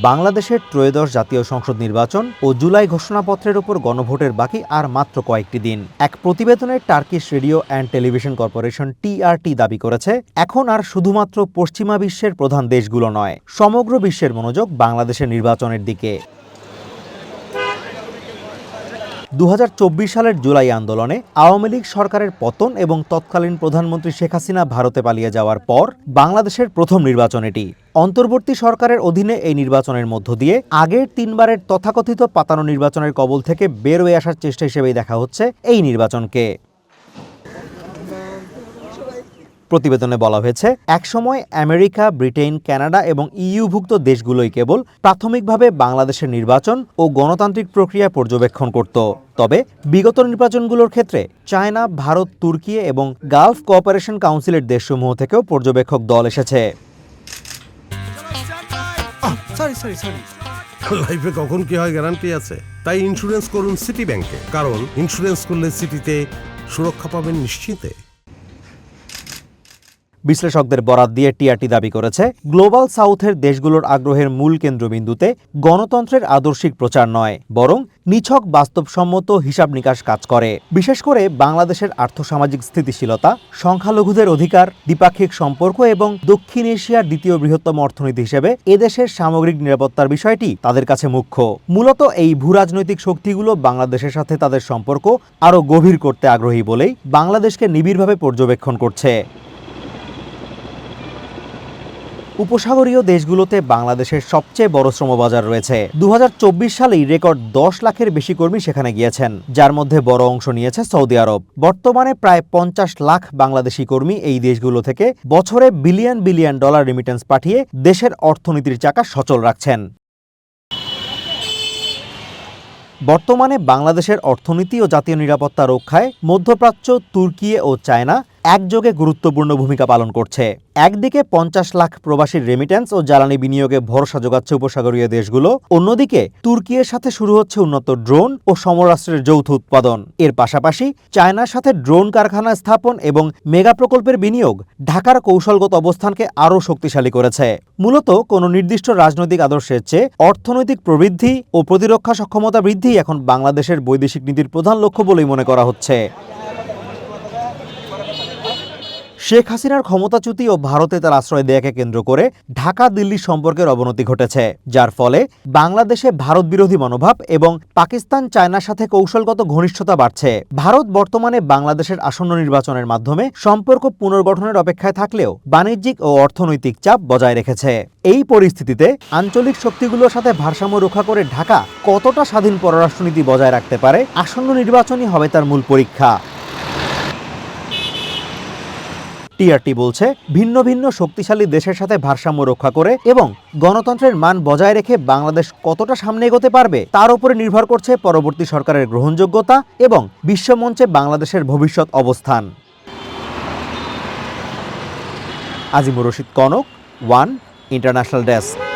বাংলাদেশের ত্রয়োদশ জাতীয় সংসদ নির্বাচন ও জুলাই ঘোষণাপত্রের উপর গণভোটের বাকি আর মাত্র কয়েকটি দিন। এক প্রতিবেদনে Turkish radio and television corporation TRT দাবি করেছে, এখন আর শুধুমাত্র পশ্চিমা বিশ্বের প্রধান দেশগুলো নয়, সমগ্র বিশ্বের মনোযোগ বাংলাদেশের নির্বাচনের দিকে। 2024 সালের জুলাই আন্দোলনে আওয়ামী লীগ সরকারের পতন এবং তৎকালীন প্রধানমন্ত্রী শেখ হাসিনা ভারতে পালিয়ে যাওয়ার পর বাংলাদেশের প্রথম নির্বাচন এটি। অন্তর্বর্তী সরকারের অধীনে এই নির্বাচনের মধ্য দিয়ে আগের তিনবারের তথাকথিত পাতানো নির্বাচনের কবল থেকে বের হয়ে আসার চেষ্টা হিসেবেই দেখা হচ্ছে এই নির্বাচনকে। প্রতিবেদনে বলা হয়েছে, একসময় আমেরিকা, ব্রিটেন, কানাডা এবং ইইউভুক্ত দেশগুলোই কেবল প্রাথমিকভাবে বাংলাদেশের নির্বাচন ও গণতান্ত্রিক প্রক্রিয়া পর্যবেক্ষণ করত। তবে বিগত নির্বাচনগুলোর ক্ষেত্রে চায়না, ভারত, তুর্কি এবং গালফ কোঅপারেশন কাউন্সিলের দেশসমূহ থেকেও পর্যবেক্ষক দল এসেছে। লাইফে কখন কি হয় গ্যারান্টি আছে, তাই ইন্স্যুরেন্স করুন সিটি ব্যাংকে, কারণ ইন্স্যুরেন্স করলে সিটিতে সুরক্ষা পাবেন নিশ্চিন্তে। বিশ্লেষকদের বরাত দিয়ে টিআরটি দাবি করেছে, গ্লোবাল সাউথের দেশগুলোর আগ্রহের মূল কেন্দ্রবিন্দুতে গণতন্ত্রের আদর্শিক প্রচার নয়, বরং নিছক বাস্তবসম্মত হিসাব নিকাশ কাজ করে। বিশেষ করে বাংলাদেশের আর্থসামাজিক স্থিতিশীলতা, সংখ্যালঘুদের অধিকার, দ্বিপাক্ষিক সম্পর্ক এবং দক্ষিণ এশিয়ার দ্বিতীয় বৃহত্তম অর্থনীতি হিসেবে এদেশের সামগ্রিক নিরাপত্তার বিষয়টি তাদের কাছে মুখ্য। মূলত এই ভূরাজনৈতিক শক্তিগুলো বাংলাদেশের সাথে তাদের সম্পর্ক আরও গভীর করতে আগ্রহী বলেই বাংলাদেশকে নিবিড়ভাবে পর্যবেক্ষণ করছে। উপসাগরীয় দেশগুলোতে বাংলাদেশের সবচেয়ে বড় শ্রমবাজার রয়েছে। 2024 সালেই রেকর্ড 10 লাখের বেশি কর্মী সেখানে গিয়েছেন, যার মধ্যে বড় অংশ নিয়েছে সৌদি আরব। বর্তমানে প্রায় 50 লাখ বাংলাদেশি কর্মী এই দেশগুলো থেকে বছরে বিলিয়ন বিলিয়ন ডলার রেমিটেন্স পাঠিয়ে দেশের অর্থনীতির চাকা সচল রাখছেন। বর্তমানে বাংলাদেশের অর্থনীতি ও জাতীয় নিরাপত্তা রক্ষায় মধ্যপ্রাচ্য, তুর্কি ও চায়না একযোগে গুরুত্বপূর্ণ ভূমিকা পালন করছে। একদিকে 50 লাখ প্রবাসীর রেমিটেন্স ও জ্বালানি বিনিয়োগে ভরসা যোগাচ্ছে উপসাগরীয় দেশগুলো, অন্যদিকে তুর্কির সাথে শুরু হচ্ছে উন্নত ড্রোন ও সমরাস্ত্রের যৌথ উৎপাদন। এর পাশাপাশি চায়নার সাথে ড্রোন কারখানা স্থাপন এবং মেগা প্রকল্পের বিনিয়োগ ঢাকার কৌশলগত অবস্থানকে আরও শক্তিশালী করেছে। মূলত কোনো নির্দিষ্ট রাজনৈতিক আদর্শের চেয়ে অর্থনৈতিক প্রবৃদ্ধি ও প্রতিরক্ষা সক্ষমতা বৃদ্ধি এখন বাংলাদেশের বৈদেশিক নীতির প্রধান লক্ষ্য বলেই মনে করা হচ্ছে। শেখ হাসিনার ক্ষমতাচ্যুতি ও ভারতে তার আশ্রয় দেয়াকে কেন্দ্র করে ঢাকা দিল্লি সম্পর্কের অবনতি ঘটেছে, যার ফলে বাংলাদেশে ভারত বিরোধী মনোভাব এবং পাকিস্তান, চায়নার সাথে কৌশলগত ঘনিষ্ঠতা বাড়ছে। ভারত বর্তমানে বাংলাদেশের আসন্ন নির্বাচনের মাধ্যমে সম্পর্ক পুনর্গঠনের অপেক্ষায় থাকলেও বাণিজ্যিক ও অর্থনৈতিক চাপ বজায় রেখেছে। এই পরিস্থিতিতে আঞ্চলিক শক্তিগুলোর সাথে ভারসাম্য রক্ষা করে ঢাকা কতটা স্বাধীন পররাষ্ট্রনীতি বজায় রাখতে পারে, আসন্ন নির্বাচনই হবে তার মূল পরীক্ষা। টিআরটি বলছে, ভিন্ন ভিন্ন শক্তিশালী দেশের সাথে ভারসাম্য রক্ষা করে এবং গণতন্ত্রের মান বজায় রেখে বাংলাদেশ কতটা সামনে এগোতে পারবে তার উপরে নির্ভর করছে পরবর্তী সরকারের গ্রহণযোগ্যতা এবং বিশ্বমঞ্চে বাংলাদেশের ভবিষ্যৎ অবস্থান। Azimur Rashid Kanak, one international desk.